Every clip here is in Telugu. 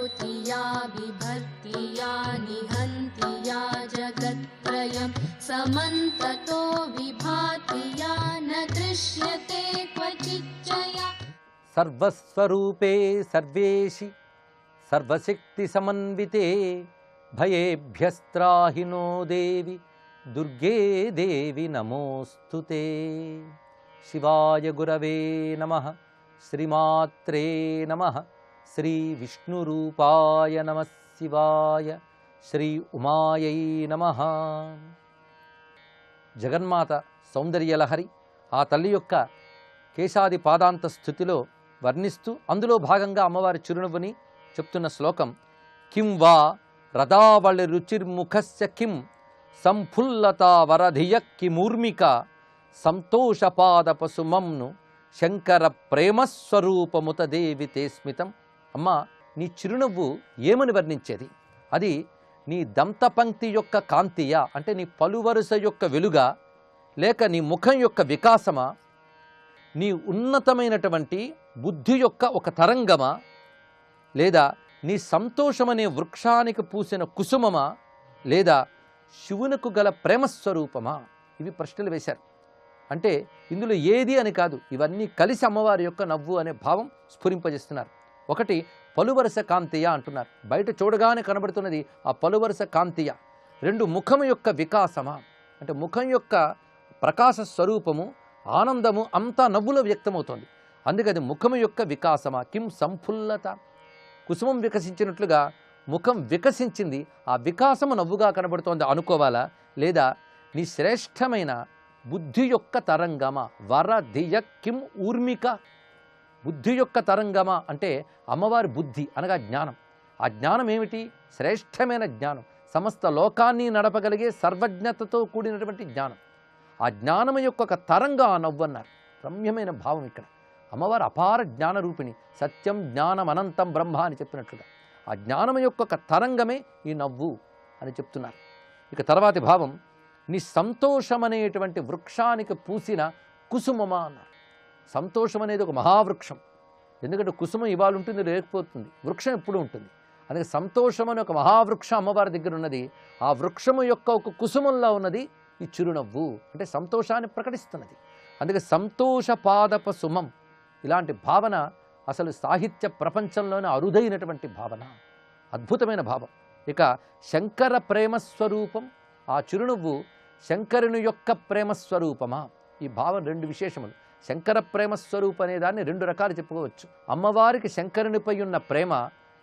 करोति या बिभर्ति या निहन्ति या जगत्त्रयं समन्ततो विभाति या न दृश्यते क्वचिच्च या। सर्वस्वरूपे सर्वेशि सर्वशक्ति समन्विते भयेभ्यस्त्राहि नो देवि दुर्गे देवी नमोस्तुते। शिवाय गुरवे नमः। श्रीमात्रे नमः। श्री विष्णुरूपाय नमः शिवाय। श्री उमायै नमः। జగన్మాత సౌందర్యలహరి ఆ తల్లి యొక్క కేశాది పాదాంత స్థుతిలో వర్ణిస్తూ అందులో భాగంగా అమ్మవారి చిరునవ్వుని చెప్తున్న శ్లోకం కిం వా రదావళి రుచిర్ముఖస్య కిం సంఫుల్లతా వరధియ కిమూర్మిక సంతోషపాద పసుమంను శంకర ప్రేమస్వరూపముత దేవి తే స్మితం. అమ్మ, నీ చిరునవ్వు ఏమని వర్ణించేది? అది నీ దంతపంక్తి యొక్క కాంతియా, అంటే నీ పలువరుస యొక్క వెలుగా, లేక నీ ముఖం యొక్క వికాసమా, నీ ఉన్నతమైనటువంటి బుద్ధి యొక్క ఒక తరంగమా, లేదా నీ సంతోషమనే వృక్షానికి పూసిన కుసుమమా, లేదా శివునకు గల ప్రేమస్వరూపమా? ఇవి ప్రశ్నలు వేశారు. అంటే ఇందులో ఏది అని కాదు, ఇవన్నీ కలిసి అమ్మవారి యొక్క నవ్వు అనే భావం స్ఫురింపజేస్తున్నారు. ఒకటి పలువరస కాంతియ అంటున్నారు, బయట చూడగానే కనబడుతున్నది ఆ పలువరస కాంతియ. రెండు ముఖము యొక్క వికాసమా, అంటే ముఖం యొక్క ప్రకాశ స్వరూపము ఆనందము అంతా నవ్వులో వ్యక్తమవుతోంది, అందుకది ముఖము యొక్క వికాసమా. కిం సంఫుల్లత, కుసుమం వికసించినట్లుగా ముఖం వికసించింది, ఆ వికాసము నవ్వుగా కనబడుతోంది అనుకోవాలా, లేదా నీ శ్రేష్టమైన బుద్ధి యొక్క తరంగమా. వరధియ కిం ఊర్మిక, బుద్ధి యొక్క తరంగమా అంటే అమ్మవారి బుద్ధి అనగా జ్ఞానం. ఆ జ్ఞానం ఏమిటి? శ్రేష్టమైన జ్ఞానం, సమస్త లోకాన్ని నడపగలిగే సర్వజ్ఞతతో కూడినటువంటి జ్ఞానం. ఆ జ్ఞానము యొక్క ఒక తరంగా ఆ నవ్వు అన్నారు. రమ్యమైన భావం ఇక్కడ. అమ్మవారు అపార జ్ఞానరూపిణి, సత్యం జ్ఞానం అనంతం బ్రహ్మ అని చెప్పినట్లుగా ఆ జ్ఞానము యొక్క ఒక తరంగమే ఈ నవ్వు అని చెప్తున్నారు. ఇక తర్వాతి భావం నీ సంతోషమనేటువంటి వృక్షానికి పూసిన కుసుమమా అన్నారు. సంతోషం అనేది ఒక మహావృక్షం, ఎందుకంటే కుసుమం ఇవాళ ఉంటుంది, లేకపోతుంది, వృక్షం ఎప్పుడు ఉంటుంది. అందుకే సంతోషం అనే ఒక మహావృక్షం అమ్మవారి దగ్గర ఉన్నది. ఆ వృక్షము యొక్క ఒక కుసుమంలో ఉన్నది ఈ చిరునవ్వు, అంటే సంతోషాన్ని ప్రకటిస్తున్నది. అందుకే సంతోషపాదప సుమం, ఇలాంటి భావన అసలు సాహిత్య ప్రపంచంలోనే అరుదైనటువంటి భావన, అద్భుతమైన భావం. ఇక శంకర ప్రేమస్వరూపం, ఆ చిరునవ్వు శంకరుని యొక్క ప్రేమస్వరూపమా. ఈ భావం రెండు విశేషములు. శంకర ప్రేమస్వరూపం అనే దాన్ని రెండు రకాలు చెప్పుకోవచ్చు. అమ్మవారికి శంకరునిపై ఉన్న ప్రేమ,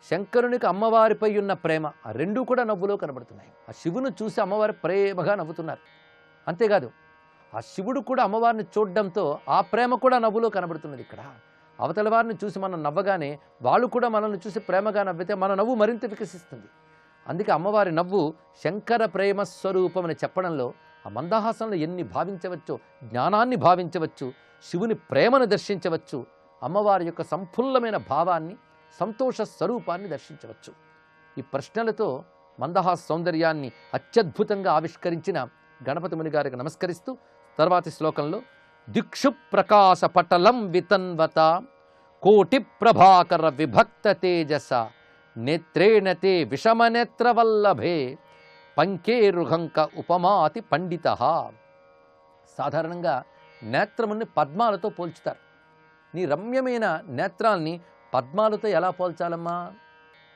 శంకరునికి అమ్మవారిపై ఉన్న ప్రేమ, ఆ రెండూ కూడా నవ్వులో కనబడుతున్నాయి. ఆ శివుని చూసి అమ్మవారి ప్రేమగా నవ్వుతున్నారు. అంతేకాదు ఆ శివుడు కూడా అమ్మవారిని చూడడంతో ఆ ప్రేమ కూడా నవ్వులో కనబడుతున్నది. ఇక్కడ అవతల వారిని చూసి మనం నవ్వగానే వాళ్ళు కూడా మనల్ని చూసి ప్రేమగా నవ్వితే మన నవ్వు మరింత వికసిస్తుంది. అందుకే అమ్మవారి నవ్వు శంకర ప్రేమ స్వరూపం అని చెప్పడంలో ఆ మందహాసంలో ఎన్ని భావించవచ్చో, జ్ఞానాన్ని భావించవచ్చు, శివుని ప్రేమను దర్శించవచ్చు, అమ్మవారి యొక్క సంపూర్ణమైన భావాన్ని, సంతోష స్వరూపాన్ని దర్శించవచ్చు. ఈ ప్రశ్నలతో మందహాస సౌందర్యాన్ని అత్యద్భుతంగా ఆవిష్కరించిన గణపతి ముని గారికి నమస్కరిస్తూ తర్వాతి శ్లోకంలో దిక్షు ప్రకాశ పటలం వితన్వత కోటి ప్రభాకర విభక్త తేజస నేత్రేణ తే విషమనేత్రవల్లభే పంకేరుహంక ఉపమాతి పండిత. సాధారణంగా నేత్రముని పద్మాలతో పోల్చుతారు. నీ రమ్యమైన నేత్రాల్ని పద్మాలతో ఎలా పోల్చాలమ్మా?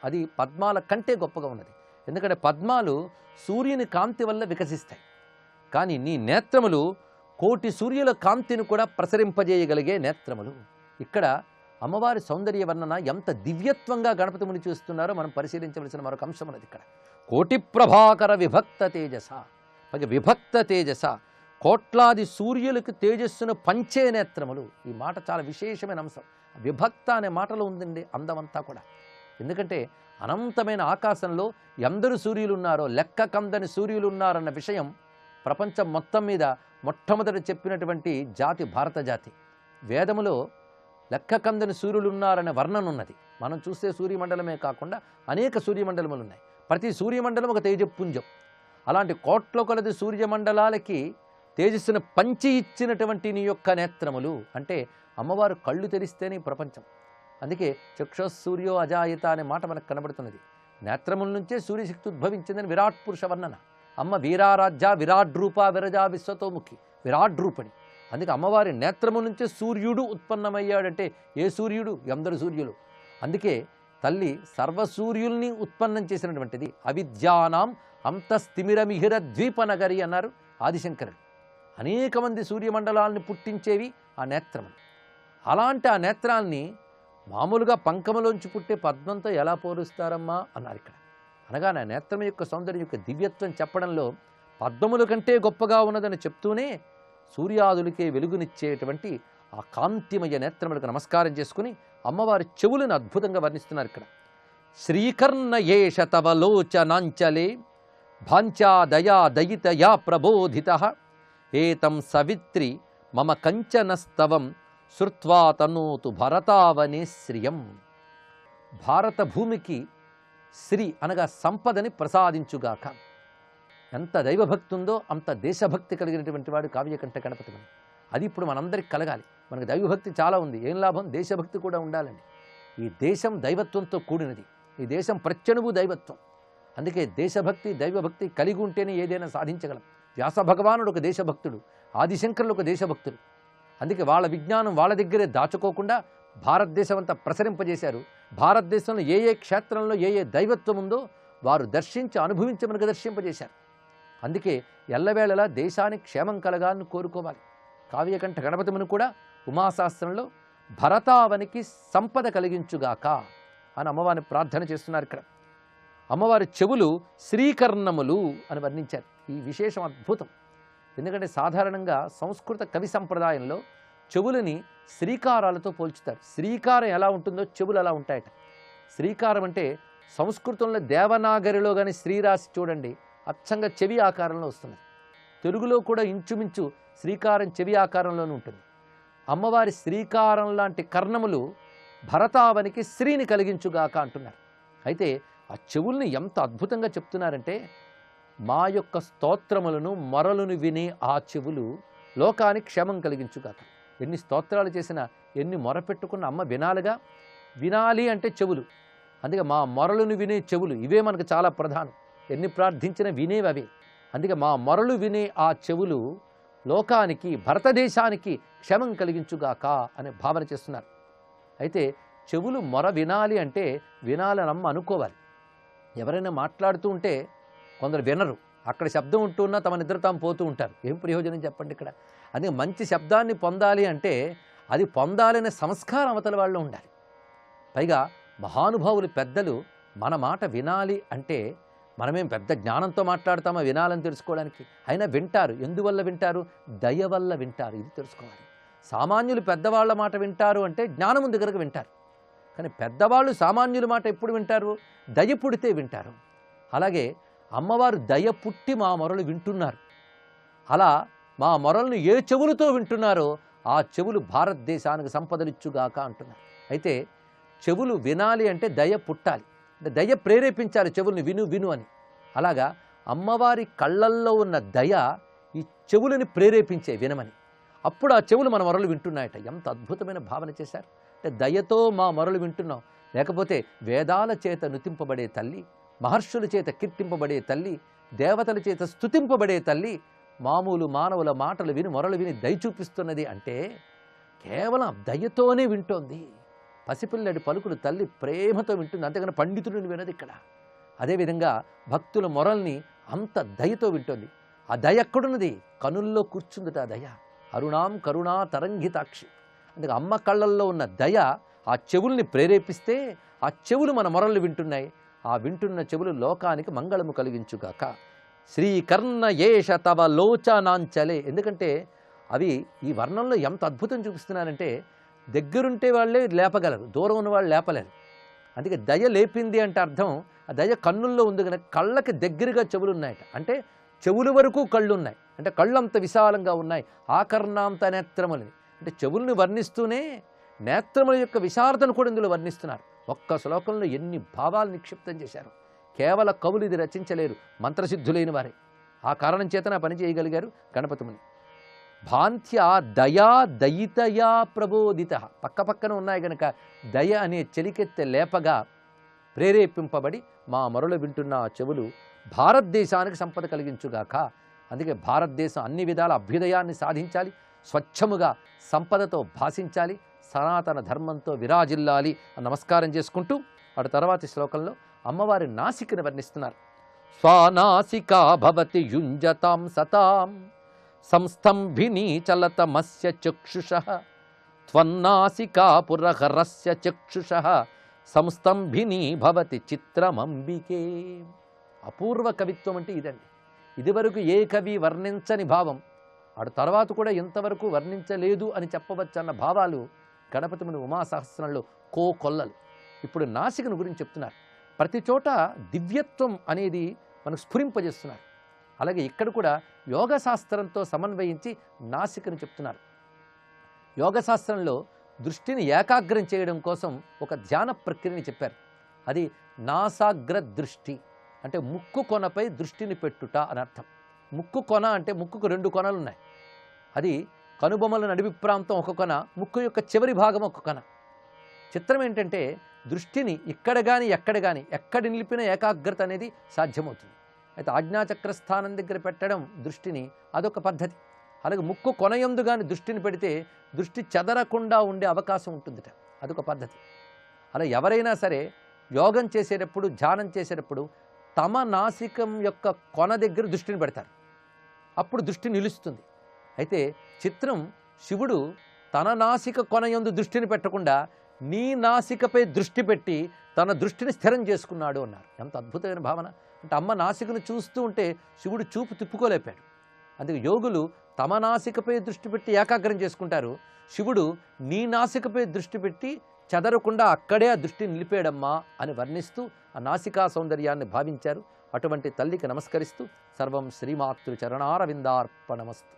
అది పద్మాల కంటే గొప్పగా ఉన్నది. ఎందుకంటే పద్మాలు సూర్యుని కాంతి వల్ల వికసిస్తాయి, కానీ నీ నేత్రములు కోటి సూర్యుల కాంతిని కూడా ప్రసరింపజేయగలిగే నేత్రములు. ఇక్కడ అమ్మవారి సౌందర్య వర్ణన ఎంత దివ్యత్వంగా గణపతి ముని చూస్తున్నారో మనం పరిశీలించవలసిన మరొక అంశం ఉన్నది ఇక్కడ. కోటి ప్రభాకర విభక్త తేజస, పైగా విభక్త తేజస, కోట్లాది సూర్యులకు తేజస్సును పంచే నేత్రములు. ఈ మాట చాలా విశేషమైన అంశం. విభక్త అనే మాటలో ఉందండి అందమంతా కూడా. ఎందుకంటే అనంతమైన ఆకాశంలో ఎందరు సూర్యులు ఉన్నారో లెక్క కందని సూర్యులు ఉన్నారన్న విషయం ప్రపంచం మొత్తం మీద మొట్టమొదట చెప్పినటువంటి జాతి భారత జాతి. వేదములో లెక్క కందని సూర్యులు ఉన్నారనే వర్ణన ఉన్నది. మనం చూస్తే సూర్యమండలమే కాకుండా అనేక సూర్యమండలములు ఉన్నాయి. ప్రతి సూర్యమండలం ఒక తేజపుంజం. అలాంటి కోట్ల కొలది సూర్యమండలాలకి తేజస్సును పంచి ఇచ్చినటువంటి నీ యొక్క నేత్రములు, అంటే అమ్మవారు కళ్ళు తెరిస్తేనే ప్రపంచం. అందుకే చక్షుసూర్యో అజాయత అనే మాట మనకు కనబడుతున్నది. నేత్రముల నుంచే సూర్యశక్తి ఉద్భవించిందని విరాట్ పురుష వర్ణన. అమ్మ వీరారాజ్య విరాట్ రూప విరజా విశ్వతోముఖి, విరాట్ రూపణి. అందుకే అమ్మవారి నేత్రముల నుంచే సూర్యుడు ఉత్పన్నమయ్యాడంటే ఏ సూర్యుడు? ఎందరు సూర్యులు. అందుకే తల్లి సర్వసూర్యుల్ని ఉత్పన్నం చేసినటువంటిది. అవిద్యానాం అంతస్థిమిరమిహిర ద్వీపనగరి అన్నారు ఆదిశంకరుడు. అనేక మంది సూర్యమండలాల్ని పుట్టించేవి ఆ నేత్రములు. అలాంటి ఆ నేత్రాల్ని మామూలుగా పంకములోంచి పుట్టే పద్మంతో ఎలా పోలుస్తారమ్మా అన్నారు ఇక్కడ. అనగా నా నేత్రం యొక్క సౌందర్యం యొక్క దివ్యత్వం చెప్పడంలో పద్మముల కంటే గొప్పగా ఉన్నదని చెప్తూనే సూర్యాదులకే వెలుగునిచ్చేటువంటి ఆ కాంతిమయ నేత్రములకు నమస్కారం చేసుకుని అమ్మవారి చెవులను అద్భుతంగా వర్ణిస్తున్నారు ఇక్కడ. శ్రీకర్ణ ఏష తవ లోచనాంచలే భాంచా దయా దయితయా ప్రబోధిత ఏతం సవిత్రి మమ కంచనస్తవం శృత్వా తనోతు భరతావనే శ్రియం. భారత భూమికి శ్రీ అనగా సంపదని ప్రసాదించుగాక. ఎంత దైవభక్తి ఉందో అంత దేశభక్తి కలిగినటువంటి వాడు కావ్యకంఠ గణపతి మని. అది ఇప్పుడు మనందరికి కలగాలి. మనకు దైవభక్తి చాలా ఉంది, ఏం లాభం? దేశభక్తి కూడా ఉండాలండి. ఈ దేశం దైవత్వంతో కూడినది, ఈ దేశం ప్రత్యణువు దైవత్వం. అందుకే దేశభక్తి దైవభక్తి కలిగి ఉంటేనే ఏదైనా సాధించగలం. వ్యాస భగవానుడు ఒక దేశభక్తుడు, ఆదిశంకరులు ఒక దేశభక్తుడు. అందుకే వాళ్ళ విజ్ఞానం వాళ్ళ దగ్గరే దాచుకోకుండా భారతదేశం అంతా ప్రసరింపజేశారు. భారతదేశంలో ఏ ఏ క్షేత్రంలో ఏ ఏ దైవత్వం ఉందో వారు దర్శించి అనుభవించి మనకు దర్శింపజేశారు. అందుకే ఎల్లవేళలా దేశానికి క్షేమం కలగాలని కోరుకోవాలి. కావ్యకంఠ గణపతిముని కూడా ఉమాశాస్త్రంలో భరతావనికి సంపద కలిగించుగాక అని అమ్మవారిని ప్రార్థన చేస్తున్నారు. ఇక్కడ అమ్మవారి చెవులు శ్రీకర్ణములు అని వర్ణించారు. ఈ విశేషం అద్భుతం. ఎందుకంటే సాధారణంగా సంస్కృత కవి సంప్రదాయంలో చెవులని శ్రీకారాలతో పోల్చుతారు. శ్రీకారం ఎలా ఉంటుందో చెవులు అలా ఉంటాయట. శ్రీకారం అంటే సంస్కృతంలో దేవనాగరిలో కానీ శ్రీరాశి చూడండి అచ్చంగా చెవి ఆకారంలో వస్తుంది. తెలుగులో కూడా ఇంచుమించు శ్రీకారం చెవి ఆకారంలోనే ఉంటుంది. అమ్మవారి శ్రీకారం లాంటి కర్ణములు భరతావనికి శ్రీని కలిగించుగాక అంటున్నారు. అయితే ఆ చెవుల్ని ఎంత అద్భుతంగా చెప్తున్నారంటే, మా యొక్క స్తోత్రములను మొరలను వినే ఆ చెవులు లోకానికి క్షేమం కలిగించుగాక. ఎన్ని స్తోత్రాలు చేసినా ఎన్ని మొరపెట్టుకున్న అమ్మ వినాలిగా. వినాలి అంటే చెవులు. అందుకే మా మొరలను వినే చెవులు ఇవే మనకు చాలా ప్రధానం. ఎన్ని ప్రార్థించినా వినేవి అవే. అందుకే మా మొరలు వినే ఆ చెవులు లోకానికి భారతదేశానికి క్షేమం కలిగించుగాక అనే భావన చేస్తున్నారు. అయితే చెవులు మొర వినాలి అంటే వినాలని అమ్మ అనుకోవాలి. ఎవరైనా మాట్లాడుతూ ఉంటే కొందరు వినరు, అక్కడ శబ్దం ఉంటున్నా తమ నిద్ర తాము పోతూ ఉంటారు. ఏం ప్రయోజనం చెప్పండి ఇక్కడ. అందుకే మంచి శబ్దాన్ని పొందాలి అంటే అది పొందాలనే సంస్కారం అవతల వాళ్ళు ఉండాలి. పైగా మహానుభావులు పెద్దలు మన మాట వినాలి అంటే మనమేం పెద్ద జ్ఞానంతో మాట్లాడతామా వినాలని తెలుసుకోవడానికి? అయినా వింటారు. ఎందువల్ల వింటారు? దయ వల్ల వింటారు. ఇది తెలుసుకోవాలి. సామాన్యులు పెద్దవాళ్ల మాట వింటారు అంటే జ్ఞానం ఉంది కనుక వింటారు. కానీ పెద్దవాళ్ళు సామాన్యుల మాట ఎప్పుడు వింటారు? దయ పుడితే వింటారు. అలాగే అమ్మవారు దయ పుట్టి మా మొరలు వింటున్నారు. అలా మా మొరలను ఏ చెవులతో వింటున్నారో ఆ చెవులు భారతదేశానికి సంపదలిచ్చుగాక అంటున్నారు. అయితే చెవులు వినాలి అంటే దయ పుట్టాలి, అంటే దయ ప్రేరేపించాలి చెవుల్ని విను విను అని. అలాగా అమ్మవారి కళ్ళల్లో ఉన్న దయ ఈ చెవులని ప్రేరేపించే వినమని. అప్పుడు ఆ చెవులు మన మొరలు వింటున్నాయట. ఎంత అద్భుతమైన భావన చేశారు. అంటే దయతో మా మొరలు వింటున్నాం. లేకపోతే వేదాల చేత నుతింపబడే తల్లి, మహర్షుల చేత కీర్తింపబడే తల్లి, దేవతల చేత స్తుతింపబడే తల్లి మామూలు మానవుల మాటలు విని మొరలు విని దయ చూపిస్తున్నది అంటే కేవలం దయతోనే వింటోంది. పసిపిల్లడి పలుకులు తల్లి ప్రేమతో వింటుంది, అంతేగాని పండితుడిని వినది ఇక్కడ. అదేవిధంగా భక్తుల మొరల్ని అంత దయతో వింటోంది. ఆ దయ ఎక్కడున్నది? కనుల్లో కూర్చుందిట ఆ దయ. అరుణాం కరుణా తరంగితాక్షి. అందుకే అమ్మ కళ్ళల్లో ఉన్న దయ ఆ చెవుల్ని ప్రేరేపిస్తే ఆ చెవులు మన మొరలు వింటున్నాయి. ఆ వింటున్న చెవులు లోకానికి మంగళము కలిగించుగాక. శ్రీకర్ణ ఏష తవ లోచనాంచలే. ఎందుకంటే అవి ఈ వర్ణంలో ఎంత అద్భుతం చూపిస్తున్నారంటే దగ్గరుంటే వాళ్ళే లేపగలరు, దూరం ఉన్న వాళ్ళు లేపలేరు. అందుకే దయ లేపింది అంటే అర్థం ఆ దయ కన్నుల్లో ఉంది కనుక కళ్ళకి దగ్గరగా చెవులు ఉన్నాయట. అంటే చెవుల వరకు కళ్ళు ఉన్నాయి, అంటే కళ్ళు అంత విశాలంగా ఉన్నాయి. ఆకర్ణాంత నేత్రములు అంటే చెవుల్ని వర్ణిస్తూనే నేత్రముల యొక్క విశారదను కూడా ఇందులో వర్ణిస్తున్నారు. ఒక్క శ్లోకంలో ఎన్ని భావాలు నిక్షిప్తం చేశారు. కేవల కవులు ఇది రచించలేరు, మంత్రసిద్ధులైన వారే. ఆ కారణం చేత నా పని చేయగలిగారు గణపతి ముని. భాంత్యా దయా దయితయా ప్రబోధిత, పక్కపక్కన ఉన్నాయి గనక దయ అనే చెలికెత్తె లేపగా ప్రేరేపింపబడి మా మొరలు వింటున్న ఆ చెవులు భారతదేశానికి సంపద కలిగించుగాక. అందుకే భారతదేశం అన్ని విధాల అభ్యుదయాన్ని సాధించాలి, స్వచ్ఛముగా సంపదతో భాషించాలి, సనాతన ధర్మంతో విరాజిల్లాలి అని నమస్కారం చేసుకుంటూ అటు తర్వాతి శ్లోకంలో అమ్మవారి నాసికను వర్ణిస్తున్నారు. స్వానాసికా భవతి యుంజతాం సతాం సంస్తంభినీ చలతమస్య చక్షుషః త్వన్నాసికా పురహరస్య చక్షుషః సంస్తంభినీ భవతి చిత్రమంబికే. అపూర్వ కవిత్వం అంటే ఇదండి. ఇదివరకు ఏ కవి వర్ణించని భావం, అటు తర్వాత కూడా ఇంతవరకు వర్ణించలేదు అని చెప్పవచ్చన్న భావాలు గణపతిముని ఉమాసహస్రంలో కోకొల్లలు. ఇప్పుడు నాసికను గురించి చెప్తున్నారు. ప్రతి చోట దివ్యత్వం అనేది మనకు స్ఫురింపజేస్తున్నారు. అలాగే ఇక్కడ కూడా యోగశాస్త్రంతో సమన్వయించి నాసికను చెప్తున్నారు. యోగశాస్త్రంలో దృష్టిని ఏకాగ్రం చేయడం కోసం ఒక ధ్యాన ప్రక్రియని చెప్పారు. అది నాసాగ్ర దృష్టి, అంటే ముక్కు కొనపై దృష్టిని పెట్టుట అని అర్థం. ముక్కు కొన అంటే ముక్కుకు 2 కొనలు ఉన్నాయి. అది కనుబొమ్మల నడివి ప్రాంతం ఒక కొన, ముక్కు యొక్క చివరి భాగం ఒక కొన. చిత్రం ఏంటంటే దృష్టిని ఇక్కడ కానీ ఎక్కడ కానీ ఎక్కడ నిలిపిన ఏకాగ్రత అనేది సాధ్యమవుతుంది. అయితే ఆజ్ఞాచక్ర స్థానం దగ్గర పెట్టడం దృష్టిని అదొక పద్ధతి. అలాగే ముక్కు కొనయందు కానీ దృష్టిని పెడితే దృష్టి చెదరకుండా ఉండే అవకాశం ఉంటుందిట, అదొక పద్ధతి. అలా ఎవరైనా సరే యోగం చేసేటప్పుడు ధ్యానం చేసేటప్పుడు తమ నాసికం యొక్క కొన దగ్గర దృష్టిని పెడతారు, అప్పుడు దృష్టి నిలుస్తుంది. అయితే చిత్రం, శివుడు తన నాసిక కొనయందు దృష్టిని పెట్టకుండా నీ నాసికపై దృష్టి పెట్టి తన దృష్టిని స్థిరం చేసుకున్నాడు అన్నారు. ఎంత అద్భుతమైన భావన అంటే, అమ్మ నాసికను చూస్తూ ఉంటే శివుడు చూపు తిప్పుకోలేపాడు. అందుకే యోగులు తమ నాసికపై దృష్టి పెట్టి ఏకాగ్రం చేసుకుంటారు. శివుడు నీ నాసికపై దృష్టి పెట్టి చెదరకుండా అక్కడే ఆ దృష్టి నిలిపేయడమ్మా అని వర్ణిస్తూ ఆ నాసికా సౌందర్యాన్ని భావించారు. అటువంటి తల్లికి నమస్కరిస్తూ సర్వం శ్రీమాతృ చరణారవిందార్పణమస్తు.